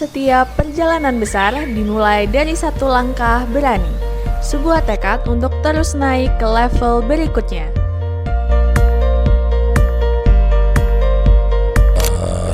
setiap perjalanan besar dimulai dari satu langkah berani, sebuah tekad untuk terus naik ke level berikutnya.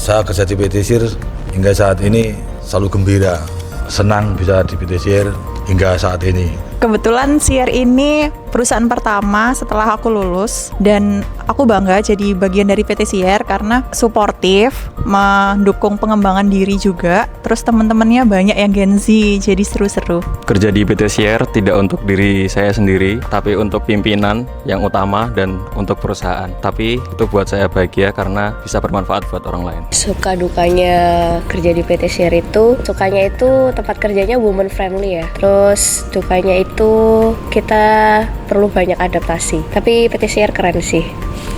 Saya kerja di PT SIR hingga saat ini selalu gembira, senang bisa di PT SIR hingga saat ini. Kebetulan SIR ini perusahaan pertama setelah aku lulus dan aku bangga jadi bagian dari PT SIR karena suportif, mendukung pengembangan diri juga. Terus teman-temannya banyak yang Gen Z, jadi seru-seru. Kerja di PT SIR tidak untuk diri saya sendiri, tapi untuk pimpinan yang utama dan untuk perusahaan. Tapi itu buat saya bahagia karena bisa bermanfaat buat orang lain. Suka dukanya kerja di PT SIR itu, sukanya itu tempat kerjanya woman friendly ya. Terus dukanya itu kita perlu banyak adaptasi. Tapi PT SIR keren sih,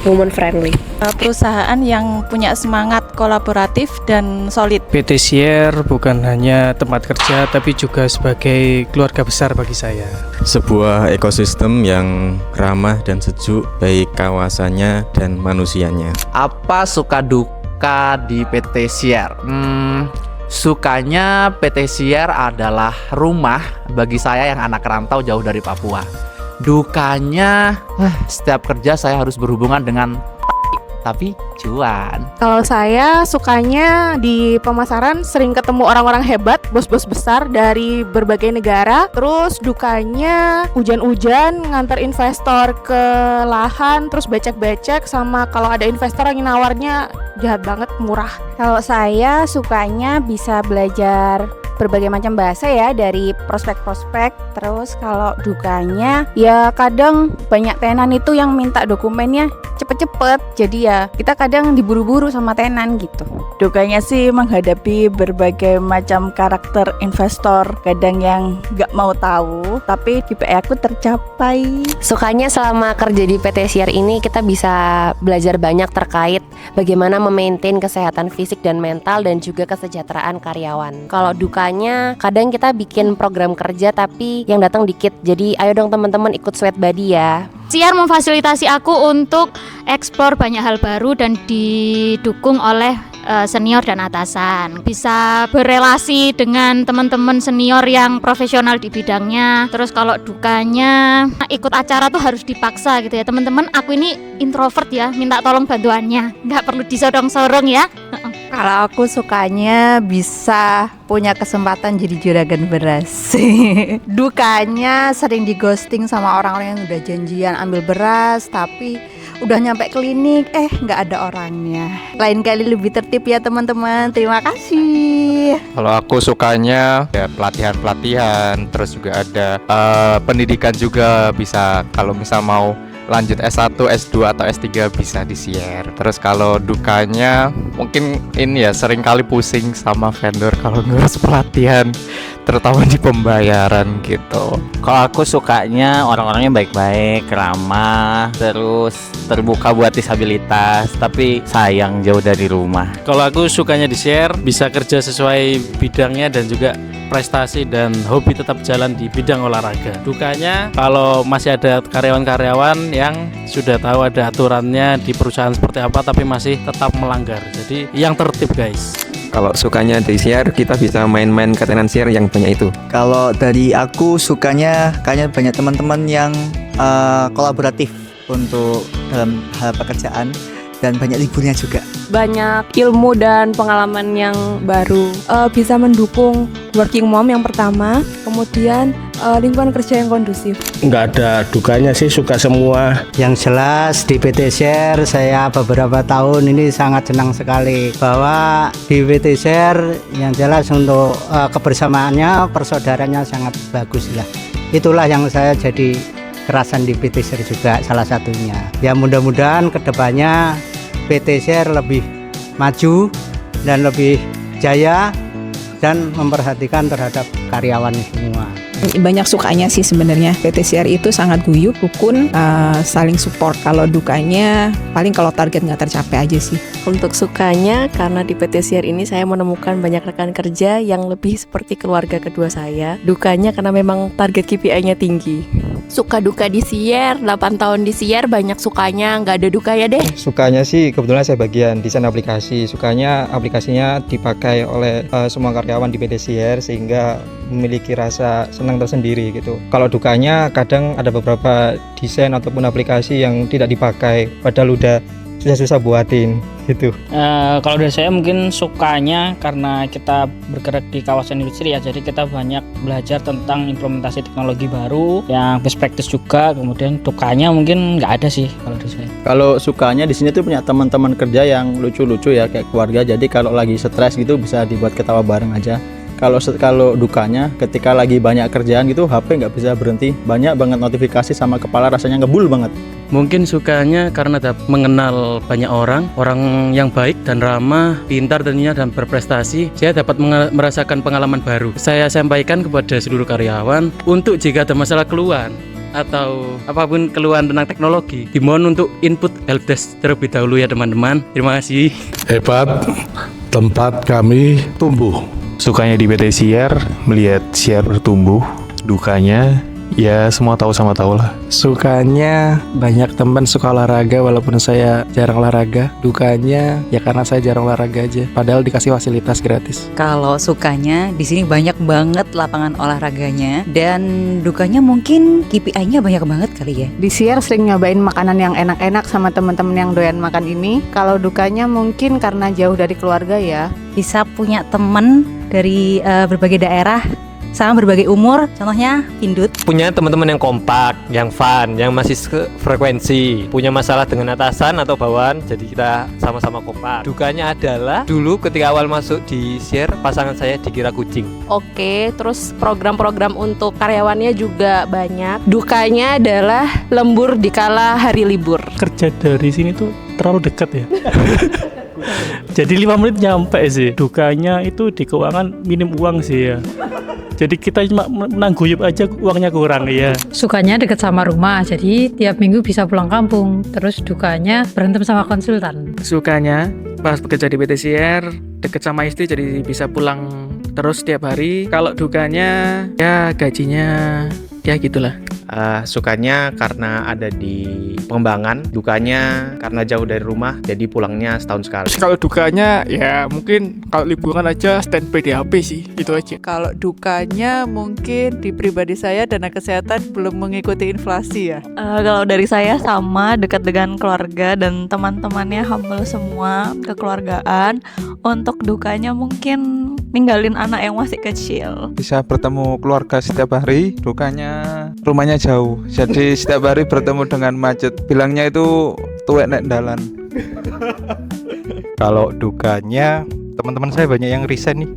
woman friendly. Perusahaan yang punya semangat kolaboratif dan solid. PT SIR bukan hanya tempat kerja tapi juga sebagai keluarga besar bagi saya. Sebuah ekosistem yang ramah dan sejuk baik kawasannya dan manusianya. Apa suka duka di PT SIR? Sukanya PT SIR adalah rumah bagi saya yang anak rantau jauh dari Papua. Dukanya setiap kerja saya harus berhubungan dengan tapi cuan. Kalau saya sukanya di pemasaran sering ketemu orang-orang hebat, bos-bos besar dari berbagai negara. Terus dukanya hujan-hujan nganter investor ke lahan, terus becek-becek, sama kalau ada investor yang nawarnya jahat banget, murah. Kalau saya sukanya bisa belajar berbagai macam bahasa ya dari prospek-prospek. Terus kalau dukanya ya kadang banyak tenan itu yang minta dokumennya cepet-cepet, jadi ya kita kadang diburu-buru sama tenan gitu. Dukanya sih menghadapi berbagai macam karakter investor, kadang yang gak mau tahu, tapi KPI aku tercapai. Sukanya selama kerja di PT SIR ini kita bisa belajar banyak terkait bagaimana memaintain kesehatan fisik dan mental dan juga kesejahteraan karyawan. Kalau dukanya kadang kita bikin program kerja tapi yang datang dikit, jadi ayo dong teman-teman ikut sweat body ya. SIR memfasilitasi aku untuk eksplor banyak hal baru dan didukung oleh senior dan atasan. Bisa berelasi dengan teman-teman senior yang profesional di bidangnya. Terus kalau dukanya ikut acara tuh harus dipaksa gitu ya. Teman-teman, aku ini introvert ya, minta tolong bantuannya. Nggak perlu disorong-sorong ya. Kalau aku sukanya bisa punya kesempatan jadi juragan beras. Dukanya sering di ghosting sama orang-orang yang udah janjian ambil beras, tapi udah nyampe klinik, nggak ada orangnya. Lain kali lebih tertib ya teman-teman. Terima kasih. Kalau aku sukanya ya pelatihan-pelatihan, terus juga ada pendidikan juga bisa. Kalau misal mau lanjut S1, S2 atau S3 bisa di SIR. Terus kalau dukanya mungkin ini ya sering kali pusing sama vendor kalau ngurus pelatihan, terutama di pembayaran gitu. Kalau aku sukanya orang-orangnya baik-baik, ramah, terus terbuka buat disabilitas, tapi sayang jauh dari rumah. Kalau aku sukanya di SIR, bisa kerja sesuai bidangnya dan juga prestasi dan hobi tetap jalan di bidang olahraga. Dukanya kalau masih ada karyawan-karyawan yang sudah tahu ada aturannya di perusahaan seperti apa tapi masih tetap melanggar. Jadi yang tertib guys. Kalau sukanya di SIR, kita bisa main-main ke tenan SIR yang banyak itu. Kalau dari aku sukanya kayaknya banyak teman-teman yang kolaboratif untuk dalam hal pekerjaan dan banyak liburnya juga. Banyak ilmu dan pengalaman yang baru. Bisa mendukung working mom yang pertama, kemudian lingkungan kerja yang kondusif. Nggak ada dukanya sih, suka semua. Yang jelas di PT SIR saya beberapa tahun ini sangat senang sekali bahwa di PT SIR yang jelas untuk kebersamaannya, persaudaraannya sangat bagus lah. Itulah yang saya jadi kerasan di PT SIR juga salah satunya. Ya mudah-mudahan kedepannya PT SIR lebih maju dan lebih jaya dan memperhatikan terhadap karyawan semua. Banyak sukanya sih sebenarnya. PT SIR itu sangat guyup, rukun, saling support. Kalau dukanya paling kalau target nggak tercapai aja sih. Untuk sukanya, karena di PT SIR ini saya menemukan banyak rekan kerja yang lebih seperti keluarga kedua saya. Dukanya karena memang target KPI-nya tinggi. Suka duka di Sier, 8 tahun di Sier banyak sukanya, nggak ada dukanya deh. Sukanya sih kebetulan saya bagian desain aplikasi. Sukanya aplikasinya dipakai oleh semua karyawan di PT Sier sehingga memiliki rasa senang tersendiri gitu. Kalau dukanya kadang ada beberapa desain ataupun aplikasi yang tidak dipakai padahal udah susah-susah buatin gitu. Kalau dari saya mungkin sukanya karena kita bergerak di kawasan industri ya, jadi kita banyak belajar tentang implementasi teknologi baru yang best practice juga. Kemudian dukanya mungkin nggak ada sih kalau dari saya. Kalau sukanya di sini tuh punya teman-teman kerja yang lucu-lucu ya kayak keluarga. Jadi kalau lagi stres gitu bisa dibuat ketawa bareng aja. Kalau dukanya ketika lagi banyak kerjaan gitu HP nggak bisa berhenti, banyak banget notifikasi sama kepala rasanya ngebul banget. Mungkin sukanya karena dapat mengenal banyak orang yang baik dan ramah, pintar tentunya dan berprestasi. Saya dapat merasakan pengalaman baru. Saya sampaikan kepada seluruh karyawan untuk jika ada masalah keluhan atau apapun keluhan tentang teknologi, dimohon untuk input helpdesk terlebih dahulu ya teman-teman. Terima kasih. Hebat, tempat kami tumbuh. Sukanya di PT Sier, melihat Sier bertumbuh. Dukanya, ya semua tahu sama tahu lah. Sukanya banyak teman suka olahraga walaupun saya jarang olahraga. Dukanya ya karena saya jarang olahraga aja, padahal dikasih fasilitas gratis. Kalau sukanya di sini banyak banget lapangan olahraganya, dan dukanya mungkin KPI-nya banyak banget kali ya. Di Sier sering nyobain makanan yang enak-enak sama teman-teman yang doyan makan ini. Kalau dukanya mungkin karena jauh dari keluarga ya. Bisa punya teman dari berbagai daerah sama berbagai umur, contohnya Pindut. Punya teman-teman yang kompak, yang fun, yang masih frekuensi, punya masalah dengan atasan atau bawahan, jadi kita sama-sama kompak. Dukanya adalah dulu ketika awal masuk di Sier, pasangan saya dikira kucing. Oke, terus program-program untuk karyawannya juga banyak. Dukanya adalah lembur dikala hari libur. Kerja dari sini tuh terlalu dekat ya. Jadi 5 menit nyampe sih. Dukanya itu di keuangan minim uang sih ya. Jadi kita cuma menangguyup aja, uangnya kurang ya. Sukanya deket sama rumah, jadi tiap minggu bisa pulang kampung. Terus dukanya berantem sama konsultan. Sukanya pas bekerja di PT Sier, deket sama istri jadi bisa pulang terus tiap hari. Kalau dukanya ya gajinya ya gitulah. Sukanya karena ada di pengembangan, dukanya karena jauh dari rumah, jadi pulangnya setahun sekali. Kalau dukanya ya mungkin kalau liburan aja standby di HP sih, itu aja. Kalau dukanya mungkin di pribadi saya dana kesehatan belum mengikuti inflasi ya. Kalau dari saya sama, dekat dengan keluarga dan teman-temannya humble semua, kekeluargaan. Untuk dukanya mungkin ninggalin anak yang masih kecil. Bisa bertemu keluarga setiap hari, dukanya rumahnya jauh, jadi setiap hari bertemu dengan macet. Bilangnya itu tuwek nek dalan. Kalau dukanya teman-teman saya banyak yang resign nih.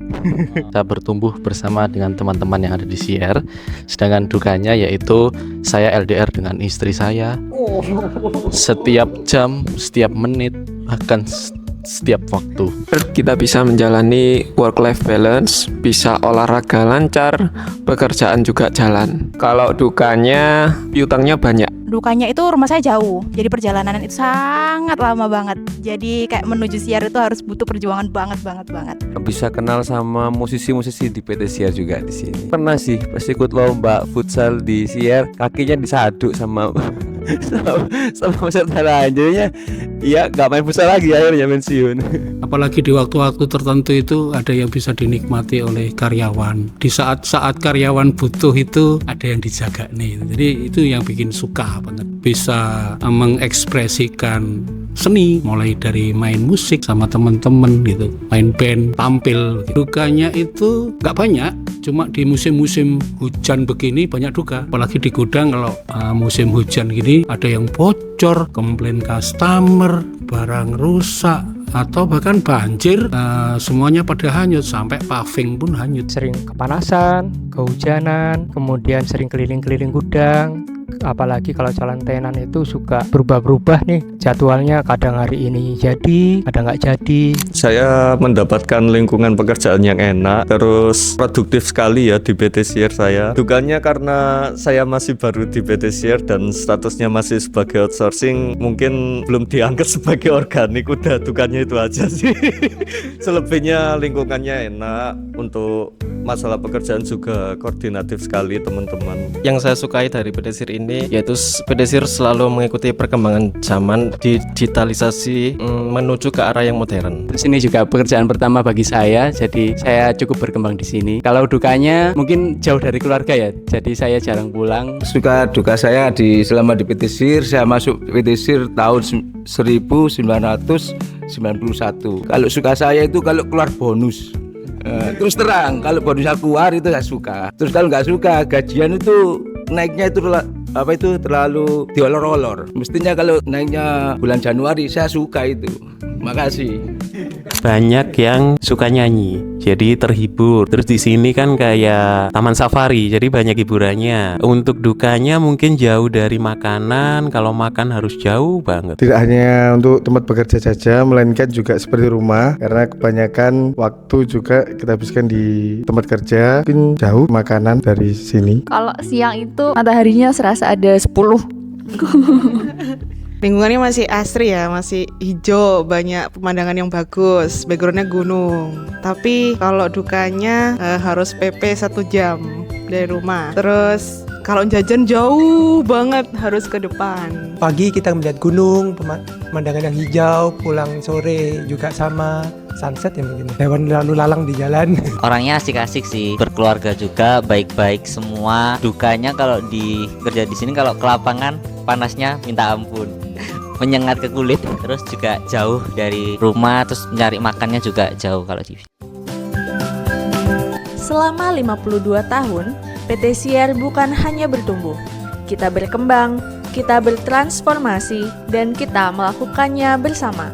Saya bertumbuh bersama dengan teman-teman yang ada di Sier. Sedangkan dukanya yaitu saya LDR dengan istri saya. Setiap jam, setiap menit, bahkan setiap waktu. Kita bisa menjalani work-life balance, bisa olahraga lancar, pekerjaan juga jalan. Kalau dukanya, piutangnya banyak. Dukanya itu rumah saya jauh, jadi perjalanan itu sangat lama banget. Jadi kayak menuju Sier itu harus butuh perjuangan banget. Bisa kenal sama musisi-musisi di PT Sier juga di sini. Pernah sih pas ikut lomba futsal di Sier, kakinya disaduk sama peserta lain. Jadinya ya nggak main futsal lagi, akhirnya pensiun. Apalagi di waktu-waktu tertentu itu ada yang bisa dinikmati oleh karyawan. Di saat-saat karyawan butuh itu ada yang dijaga nih. Jadi itu yang bikin suka banget. Bisa mengekspresikan seni, mulai dari main musik sama temen-temen gitu, main band, tampil. Dukanya itu nggak banyak, cuma di musim-musim hujan begini banyak duka. Apalagi di gudang kalau musim hujan gini ada yang bocor, komplain customer, barang rusak, atau bahkan banjir, semuanya pada hanyut, sampai paving pun hanyut. Sering kepanasan, kehujanan, kemudian sering keliling-keliling gudang. Apalagi kalau calon tenan itu suka berubah-berubah nih jadwalnya, kadang hari ini jadi, kadang nggak jadi. Saya mendapatkan lingkungan pekerjaan yang enak, terus produktif sekali ya di PT Sier saya. Dukanya karena saya masih baru di PT Sier dan statusnya masih sebagai outsourcing, mungkin belum diangkat sebagai organik. Udah dukanya itu aja sih. Selebihnya lingkungannya enak untuk masalah pekerjaan juga koordinatif sekali teman-teman. Yang saya sukai dari PT-SIR ini yaitu PT-SIR selalu mengikuti perkembangan zaman, digitalisasi menuju ke arah yang modern. Terus ini juga pekerjaan pertama bagi saya, jadi saya cukup berkembang di sini. Kalau dukanya mungkin jauh dari keluarga ya, jadi saya jarang pulang. Suka duka saya selama di PT-SIR, saya masuk PT-SIR tahun 1991. Kalau suka saya itu kalau keluar bonus. Terus terang, kalau bonusnya keluar itu saya suka. Terus kalau nggak suka, gajian itu naiknya itu terlalu diolor-olor. Mestinya kalau naiknya bulan Januari saya suka itu. Makasih. Banyak yang suka nyanyi, jadi terhibur. Terus di sini kan kayak taman safari, jadi banyak hiburannya. Untuk dukanya mungkin jauh dari makanan, kalau makan harus jauh banget. Tidak hanya untuk tempat bekerja saja, melainkan juga seperti rumah, karena kebanyakan waktu juga kita habiskan di tempat kerja, mungkin jauh makanan dari sini. Kalau siang itu mataharinya serasa ada 10. Lingkungannya masih asri ya, masih hijau, banyak pemandangan yang bagus, backgroundnya gunung. Tapi kalau dukanya harus PP 1 jam dari rumah. Terus kalau jajan jauh banget, harus ke depan. Pagi kita melihat gunung, pemandangan yang hijau, pulang sore juga sama sunset ya mungkin. Hewan lalu lalang di jalan. Orangnya asik-asik sih, berkeluarga juga, baik-baik semua. Dukanya kalau kerja di sini kalau ke lapangan panasnya minta ampun. Menyengat ke kulit, terus juga jauh dari rumah, terus nyari makannya juga jauh kalau di sini. Selama 52 tahun, PT-SIR bukan hanya bertumbuh. Kita berkembang, kita bertransformasi, dan kita melakukannya bersama.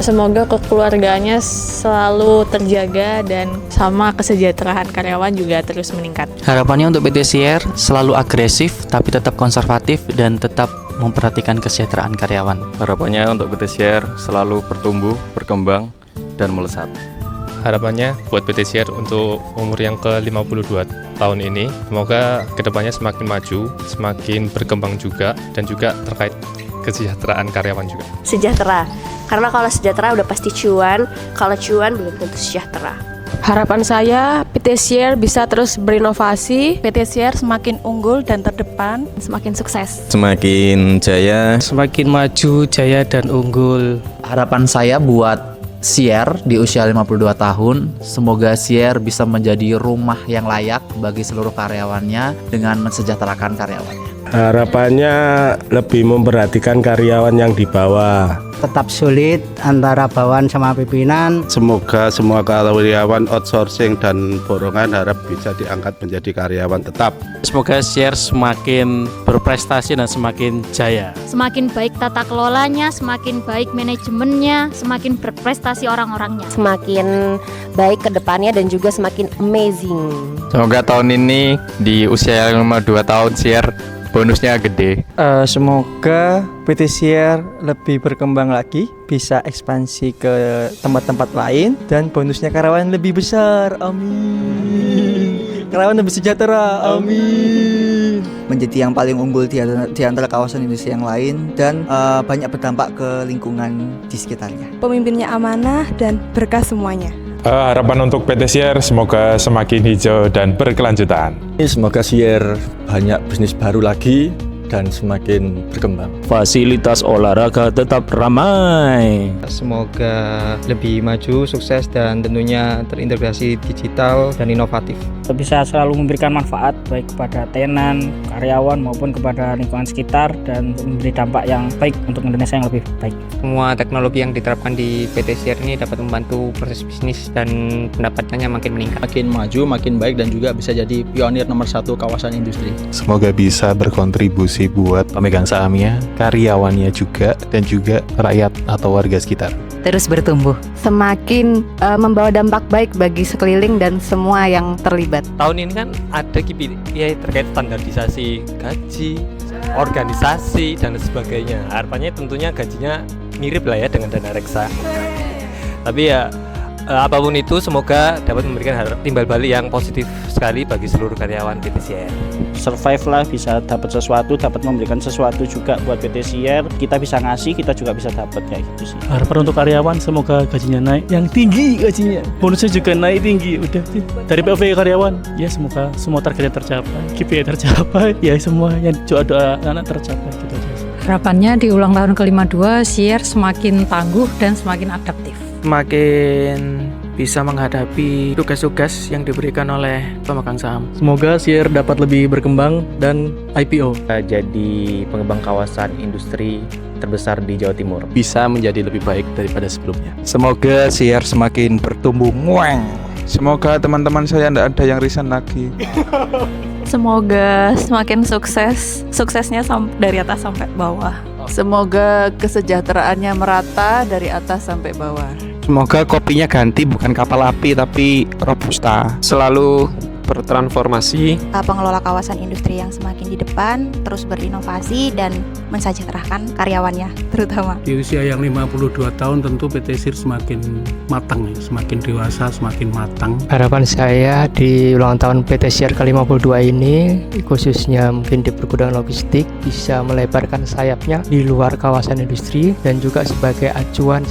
Semoga kekeluargaannya selalu terjaga dan sama kesejahteraan karyawan juga terus meningkat. Harapannya untuk PT-SIR selalu agresif tapi tetap konservatif dan tetap memperhatikan kesejahteraan karyawan. Harapannya untuk PT-SIR selalu bertumbuh, berkembang, dan melesat. Harapannya buat PT-SIR untuk umur yang ke-52 tahun ini, semoga kedepannya semakin maju, semakin berkembang juga, dan juga terkait kesejahteraan karyawan juga. Sejahtera, karena kalau sejahtera udah pasti cuan, kalau cuan belum tentu sejahtera. Harapan saya PT-SIR bisa terus berinovasi, PT-SIR semakin unggul dan terdepan, semakin sukses, semakin jaya, semakin maju, jaya dan unggul. Harapan saya buat SIR di usia 52 tahun, semoga SIR bisa menjadi rumah yang layak bagi seluruh karyawannya dengan mensejahterakan karyawannya. Harapannya lebih memperhatikan karyawan yang di bawah. Tetap sulit antara bawahan sama pimpinan. Semoga semua karyawan outsourcing dan borongan harap bisa diangkat menjadi karyawan tetap. Semoga SIR semakin berprestasi dan semakin jaya. Semakin baik tata kelolanya, semakin baik manajemennya, semakin berprestasi orang-orangnya. Semakin baik ke depannya dan juga semakin amazing. Semoga tahun ini di usia 52 tahun SIR bonusnya gede. Semoga PT-SIR lebih berkembang lagi, bisa ekspansi ke tempat-tempat lain, dan bonusnya karyawan lebih besar. Amin. Karyawan lebih sejahtera. Amin. Menjadi yang paling unggul di antara kawasan industri yang lain dan banyak berdampak ke lingkungan di sekitarnya. Pemimpinnya amanah dan berkah semuanya. Harapan untuk PT-SIR semoga semakin hijau dan berkelanjutan. Semoga SIR banyak bisnis baru lagi dan semakin berkembang. Fasilitas olahraga tetap ramai. Semoga lebih maju, sukses, dan tentunya terintegrasi digital dan inovatif. Bisa selalu memberikan manfaat baik kepada tenan, karyawan maupun kepada lingkungan sekitar dan memberi dampak yang baik untuk Indonesia yang lebih baik. Semua teknologi yang diterapkan di PT-SIR ini dapat membantu proses bisnis dan pendapatannya makin meningkat. Makin maju, makin baik, dan juga bisa jadi pionir nomor 1 kawasan industri. Semoga bisa berkontribusi buat pemegang sahamnya, karyawannya juga, dan juga rakyat atau warga sekitar. Terus bertumbuh. Semakin membawa dampak baik bagi sekeliling dan semua yang terlibat. Tahun ini kan ada KPI terkait standarisasi gaji, organisasi, dan sebagainya. Harapannya tentunya gajinya mirip lah ya dengan dana reksa. Tapi ya apapun itu semoga dapat memberikan timbal balik yang positif sekali bagi seluruh karyawan PT Sier. Survive lah, bisa dapat sesuatu, dapat memberikan sesuatu juga buat PT Sier. Kita bisa ngasih, kita juga bisa dapat kayak gitu sih. Harapan untuk karyawan semoga gajinya naik, yang tinggi gajinya, bonusnya juga naik tinggi. Udah dari POV karyawan, ya semoga semua targetnya tercapai, KPI tercapai, ya semua yang doa anak tercapai gitu aja. Harapannya di ulang tahun ke-52 Sier semakin tangguh dan semakin adaptif. Semakin bisa menghadapi tugas-tugas yang diberikan oleh pemegang saham. Semoga Sier dapat lebih berkembang dan IPO. Jadi pengembang kawasan industri terbesar di Jawa Timur. Bisa menjadi lebih baik daripada sebelumnya. Semoga Sier semakin bertumbuh mueng. Semoga teman-teman saya tidak ada yang resign lagi. Semoga semakin sukses, suksesnya dari atas sampai bawah. Semoga kesejahteraannya merata dari atas sampai bawah. Semoga kopinya ganti bukan kapal api tapi robusta. Selalu bertransformasi. Pengelola kawasan industri yang semakin di depan, terus berinovasi dan mensejahterakan karyawannya terutama. Di usia yang 52 tahun tentu PT Sier semakin matang, semakin dewasa, semakin matang. Harapan saya di ulang tahun PT Sier ke-52 ini, khususnya mungkin di pergudangan logistik, bisa melebarkan sayapnya di luar kawasan industri dan juga sebagai acuan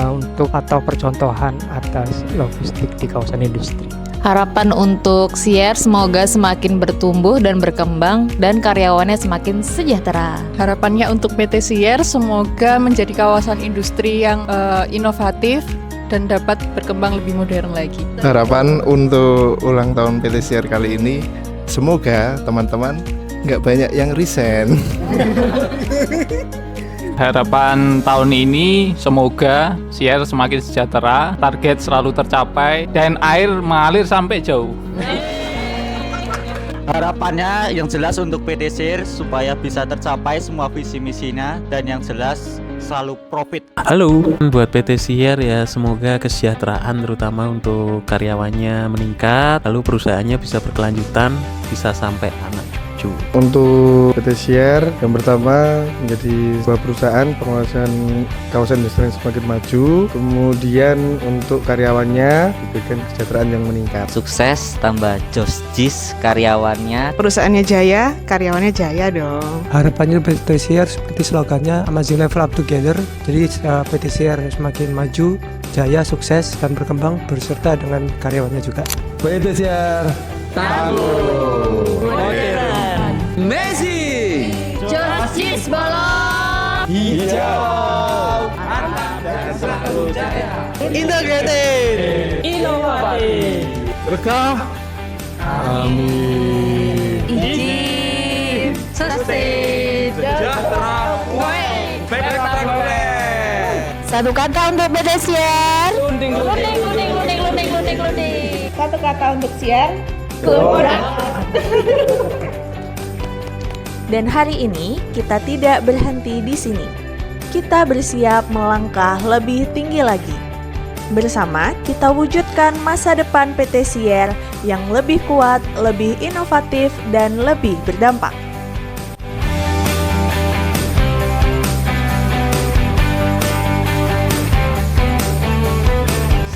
untuk atau percontohan atas logistik di kawasan industri. Harapan untuk Sier semoga semakin bertumbuh dan berkembang dan karyawannya semakin sejahtera. Harapannya untuk PT Sier semoga menjadi kawasan industri yang inovatif dan dapat berkembang lebih modern lagi. Harapan untuk ulang tahun PT Sier kali ini, semoga teman-teman nggak banyak yang resign. Harapan tahun ini semoga Sier semakin sejahtera, target selalu tercapai, dan air mengalir sampai jauh. Harapannya yang jelas untuk PT Sier supaya bisa tercapai semua visi misinya dan yang jelas selalu profit. Halo, buat PT Sier ya semoga kesejahteraan terutama untuk karyawannya meningkat, lalu perusahaannya bisa berkelanjutan, bisa sampai anak cucu. Untuk PT Sier yang pertama menjadi sebuah perusahaan penguasaan kawasan industri yang semakin maju. Kemudian untuk karyawannya diberikan kesejahteraan yang meningkat. Sukses tambah jis karyawannya. Perusahaannya jaya, karyawannya jaya dong. Harapannya PT Sier seperti slogannya Amazing Level Up Together. Jadi PT Sier semakin maju, jaya, sukses dan berkembang berserta dengan karyawannya juga. PT Sier tangguh, modern, amazing, Justice bolong, hijau, anak dan selalu jaya, integrated, inovatif, berkah, amin, izin, sustain, sejahtera, Satu kata untuk PT Sier. Lunding. Satu kata untuk Sier. Dan hari ini kita tidak berhenti di sini. Kita bersiap melangkah lebih tinggi lagi. Bersama kita wujudkan masa depan PT Sier yang lebih kuat, lebih inovatif, dan lebih berdampak.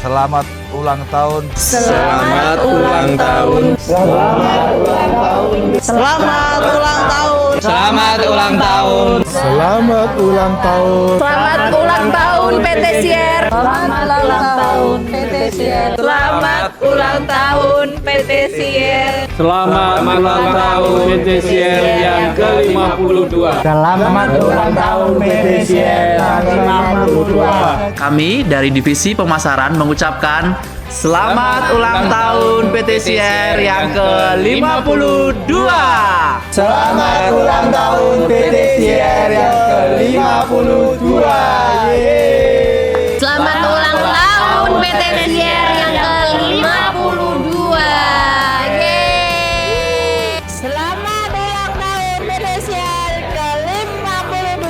Selamat ulang tahun. Selamat ulang tahun. Selamat ulang tahun. Selamat ulang tahun. Selamat ulang tahun. Selamat ulang tahun. Selamat ulang tahun PT Sier. Selamat ulang tahun PT Sier. Selamat ulang tahun PT Sier. Selamat ulang tahun PT Sier yang ke-52. Selamat ulang tahun PT Sier yang ke-52. Kami dari Divisi Pemasaran mengucapkan selamat ulang tahun PT Sier yang ke-52. Selamat ulang tahun PT Sier yang ke-52. Selamat ulang tahun PT Sier yang ke-52. Selamat ulang tahun PT Sier ke-52.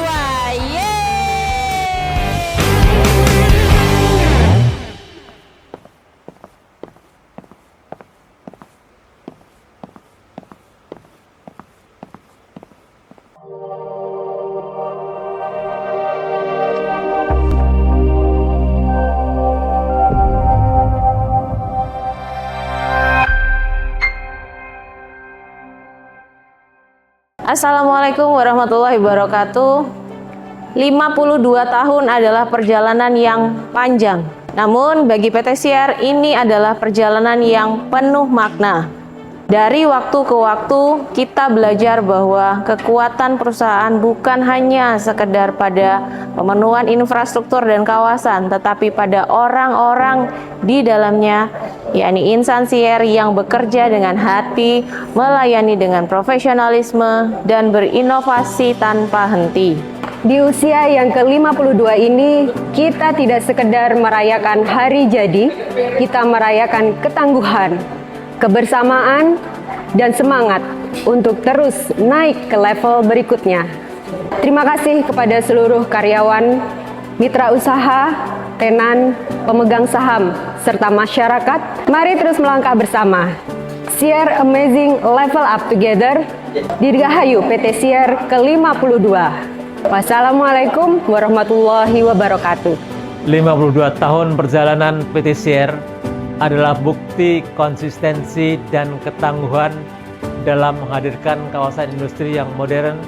Assalamualaikum warahmatullahi wabarakatuh. 52 tahun adalah perjalanan yang panjang. Namun bagi PT Siar ini adalah perjalanan yang penuh makna. Dari waktu ke waktu kita belajar bahwa kekuatan perusahaan bukan hanya sekedar pada pemenuhan infrastruktur dan kawasan, tetapi pada orang-orang di dalamnya, yakni insan Siar yang bekerja dengan hati, melayani dengan profesionalisme, dan berinovasi tanpa henti. Di usia yang ke-52 ini, kita tidak sekedar merayakan hari jadi, kita merayakan ketangguhan, kebersamaan, dan semangat untuk terus naik ke level berikutnya. Terima kasih kepada seluruh karyawan, mitra usaha, tenan, pemegang saham, serta masyarakat. Mari terus melangkah bersama. Siar Amazing Level Up Together, Dirgahayu PT Siar ke-52. Wassalamualaikum warahmatullahi wabarakatuh. 52 tahun perjalanan PT Siar adalah bukti konsistensi dan ketangguhan dalam menghadirkan kawasan industri yang modern,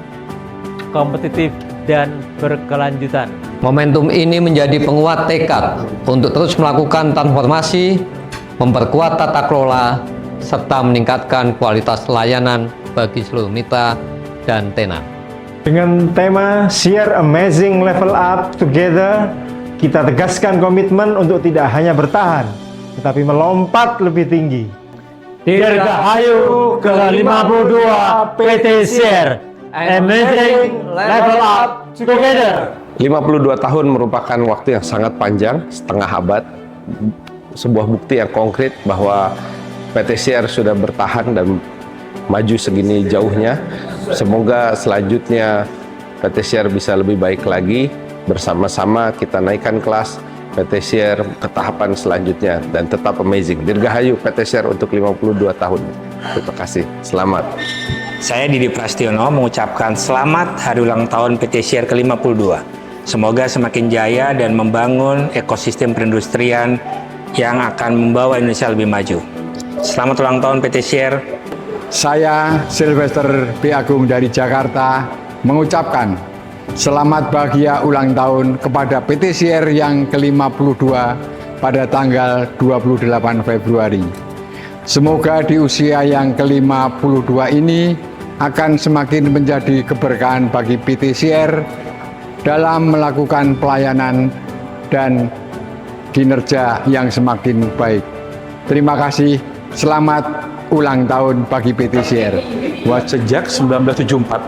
kompetitif, dan berkelanjutan. Momentum ini menjadi penguat tekad untuk terus melakukan transformasi, memperkuat tata kelola, serta meningkatkan kualitas layanan bagi seluruh mitra dan tenan. Dengan tema Siar Amazing Level Up Together, kita tegaskan komitmen untuk tidak hanya bertahan, tetapi melompat lebih tinggi. Dirgahayu ke-52 PT Siar Amazing Level Up Together. 52 tahun merupakan waktu yang sangat panjang, setengah abad. Sebuah bukti yang konkret bahwa PT Siar sudah bertahan dan maju segini jauhnya. Semoga selanjutnya PT Siar bisa lebih baik lagi. Bersama-sama kita naikkan kelas PT Siar ke tahapan selanjutnya dan tetap amazing. Dirgahayu PT Siar untuk 52 tahun. Terima kasih. Selamat. Saya Didi Prastiono mengucapkan selamat hari ulang tahun PT Siar ke-52. Semoga semakin jaya dan membangun ekosistem perindustrian yang akan membawa Indonesia lebih maju. Selamat ulang tahun PT Siar. Saya Sylvester P. Agung dari Jakarta mengucapkan selamat bahagia ulang tahun kepada PT Siar yang ke-52 pada tanggal 28 Februari. Semoga di usia yang ke-52 ini akan semakin menjadi keberkahan bagi PT Siar dalam melakukan pelayanan dan kinerja yang semakin baik. Terima kasih, selamat ulang tahun bagi PT Siar. Sejak 1974,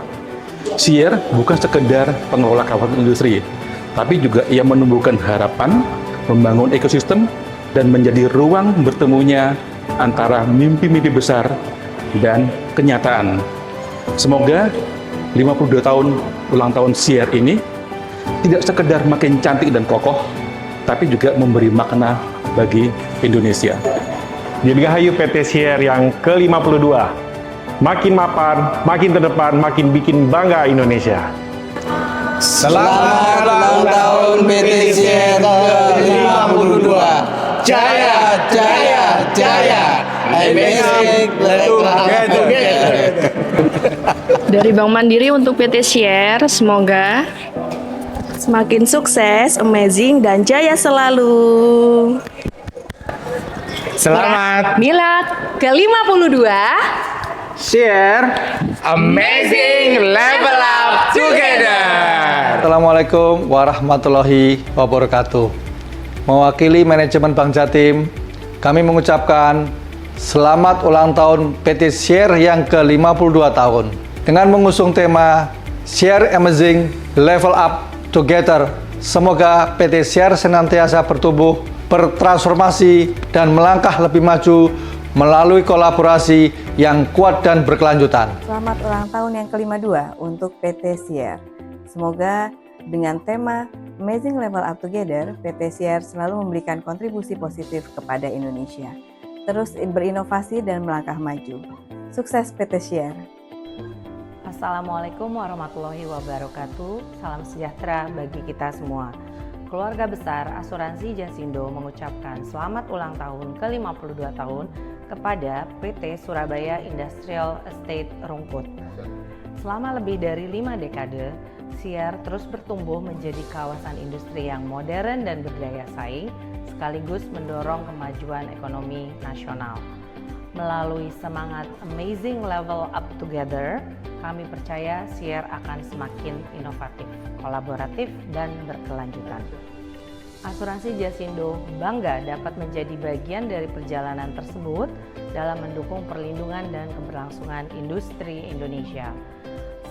Siar bukan sekedar pengelola kawasan industri, tapi juga ia menumbuhkan harapan, membangun ekosistem, dan menjadi ruang bertemunya antara mimpi-mimpi besar dan kenyataan. Semoga 52 tahun ulang tahun Siar ini tidak sekedar makin cantik dan kokoh, tapi juga memberi makna bagi Indonesia. Dirgahayu PT Siar yang ke-52. Makin mapan, makin terdepan, makin bikin bangga Indonesia. Selamat ulang tahun PT Siar ke-52. Jaya, jaya, jaya. Amazing Level Up Together. Dari Bank Mandiri untuk PT Siar, semoga semakin sukses, amazing, dan jaya selalu. Selamat Milad ke-52 Siar Amazing Level Up Together. Assalamualaikum warahmatullahi wabarakatuh. Mewakili manajemen Bank Jatim, kami mengucapkan selamat ulang tahun PT Siar yang ke-52 tahun. Dengan mengusung tema Siar Amazing Level Up Together, semoga PT Siar senantiasa bertumbuh, bertransformasi, dan melangkah lebih maju melalui kolaborasi yang kuat dan berkelanjutan. Selamat ulang tahun yang ke-52 untuk PT Siar. Semoga dengan tema Amazing Level Up Together, PT Siar selalu memberikan kontribusi positif kepada Indonesia. Terus berinovasi dan melangkah maju. Sukses PT Siar. Assalamualaikum warahmatullahi wabarakatuh. Salam sejahtera bagi kita semua. Keluarga besar Asuransi Jasindo mengucapkan selamat ulang tahun ke-52 tahun kepada PT Surabaya Industrial Estate Rungkut. Selama lebih dari 5 dekade, Sierre terus bertumbuh menjadi kawasan industri yang modern dan berdaya saing, sekaligus mendorong kemajuan ekonomi nasional. Melalui semangat Amazing Level Up Together, kami percaya Sierre akan semakin inovatif, kolaboratif, dan berkelanjutan. Asuransi Jasindo bangga dapat menjadi bagian dari perjalanan tersebut dalam mendukung perlindungan dan keberlangsungan industri Indonesia.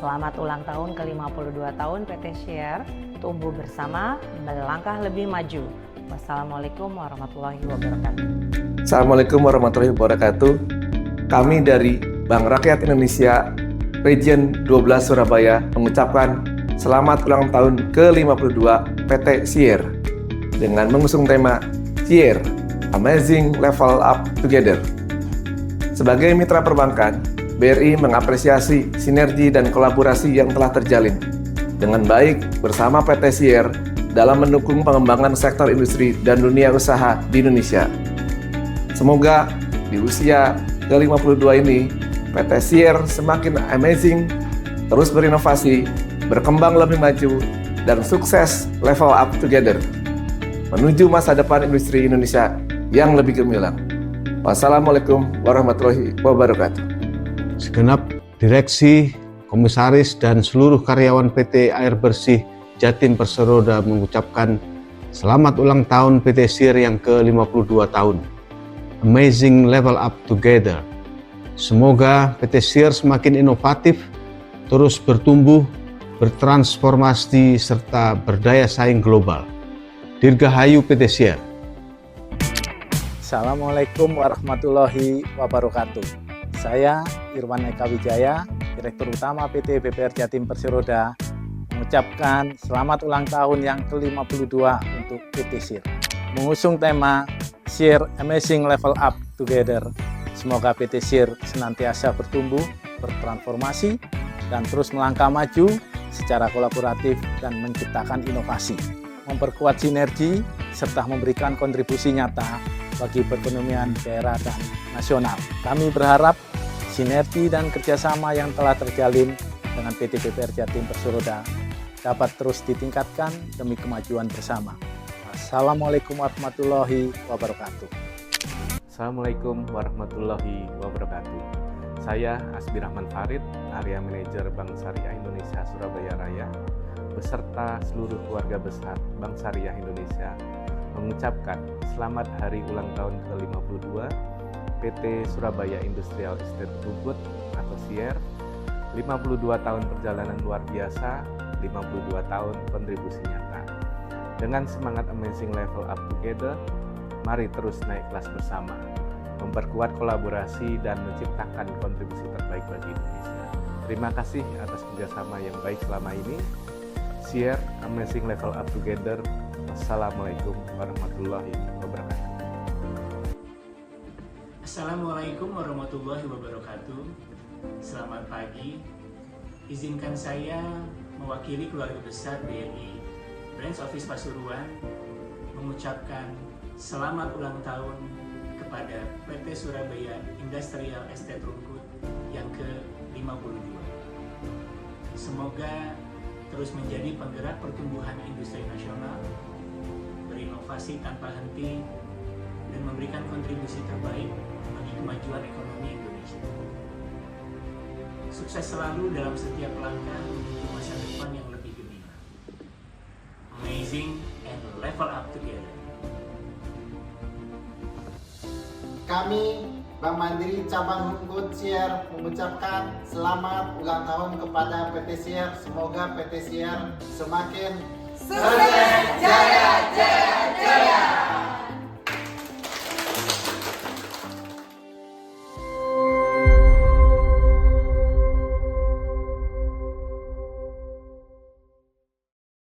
Selamat ulang tahun ke-52 tahun PT Sierre, tumbuh bersama, melangkah lebih maju. Wassalamualaikum warahmatullahi wabarakatuh. Assalamualaikum warahmatullahi wabarakatuh. Kami dari Bank Rakyat Indonesia Region 12 Surabaya mengucapkan selamat ulang tahun ke-52 PT Sierre dengan mengusung tema Sierre Amazing Level Up Together. Sebagai mitra perbankan, BRI mengapresiasi sinergi dan kolaborasi yang telah terjalin dengan baik bersama PT Sierre dalam mendukung pengembangan sektor industri dan dunia usaha di Indonesia. Semoga di usia ke-52 ini, PT Sierre semakin amazing, terus berinovasi, berkembang lebih maju, dan sukses level up together, menuju masa depan industri Indonesia yang lebih gemilang. Wassalamualaikum warahmatullahi wabarakatuh. Segenap direksi, komisaris, dan seluruh karyawan PT Air Bersih Jatim Perseroda mengucapkan selamat ulang tahun PT Sierre yang ke-52 tahun. Amazing Level Up Together. Semoga PT Sierre semakin inovatif, terus bertumbuh, bertransformasi, serta berdaya saing global. Dirgahayu PT Sierre. Assalamualaikum warahmatullahi wabarakatuh. Saya Irwan Eka Wijaya, Direktur Utama PT BPR Jatim Perseroda, mengucapkan selamat ulang tahun yang ke-52 untuk PT Sierre. Mengusung tema Sierre Amazing Level Up Together, semoga PT Sierre senantiasa bertumbuh, bertransformasi, dan terus melangkah maju secara kolaboratif dan menciptakan inovasi, memperkuat sinergi, serta memberikan kontribusi nyata bagi perekonomian daerah dan nasional. Kami berharap sinergi dan kerjasama yang telah terjalin dengan PT BPR Jatim Perseroda dapat terus ditingkatkan demi kemajuan bersama. Assalamualaikum warahmatullahi wabarakatuh. Assalamualaikum warahmatullahi wabarakatuh. Saya Asbi Rahman Farid, Area Manajer Bank Syariah Indonesia Surabaya Raya, beserta seluruh keluarga besar Bank Syariah Indonesia, mengucapkan selamat hari ulang tahun ke-52 PT Surabaya Industrial Estate Ubud atau Sierre, 52 tahun perjalanan luar biasa, 52 tahun kontribusi nyata. Dengan semangat Amazing Level Up Together, mari terus naik kelas bersama, memperkuat kolaborasi dan menciptakan kontribusi terbaik bagi Indonesia. Terima kasih atas kerjasama yang baik selama ini. Sierre Amazing Level Up Together. Wassalamualaikum warahmatullahi wabarakatuh. Assalamualaikum warahmatullahi wabarakatuh. Selamat pagi. Izinkan saya mewakili keluarga besar BRI Branch Office Pasuruan mengucapkan selamat ulang tahun kepada PT Surabaya Industrial Estate Rungkut yang ke-52. Semoga terus menjadi penggerak pertumbuhan industri nasional, berinovasi tanpa henti, dan memberikan kontribusi terbaik bagi kemajuan ekonomi Indonesia. Sukses selalu dalam setiap langkah menuju masa depan yang lebih gemilang. Amazing and level up together. Kami Bank Mandiri Cabang Rungkut Sierre mengucapkan selamat ulang tahun kepada PT Sierre. Semoga PT Sierre semakin sukses, jaya, jaya, jaya.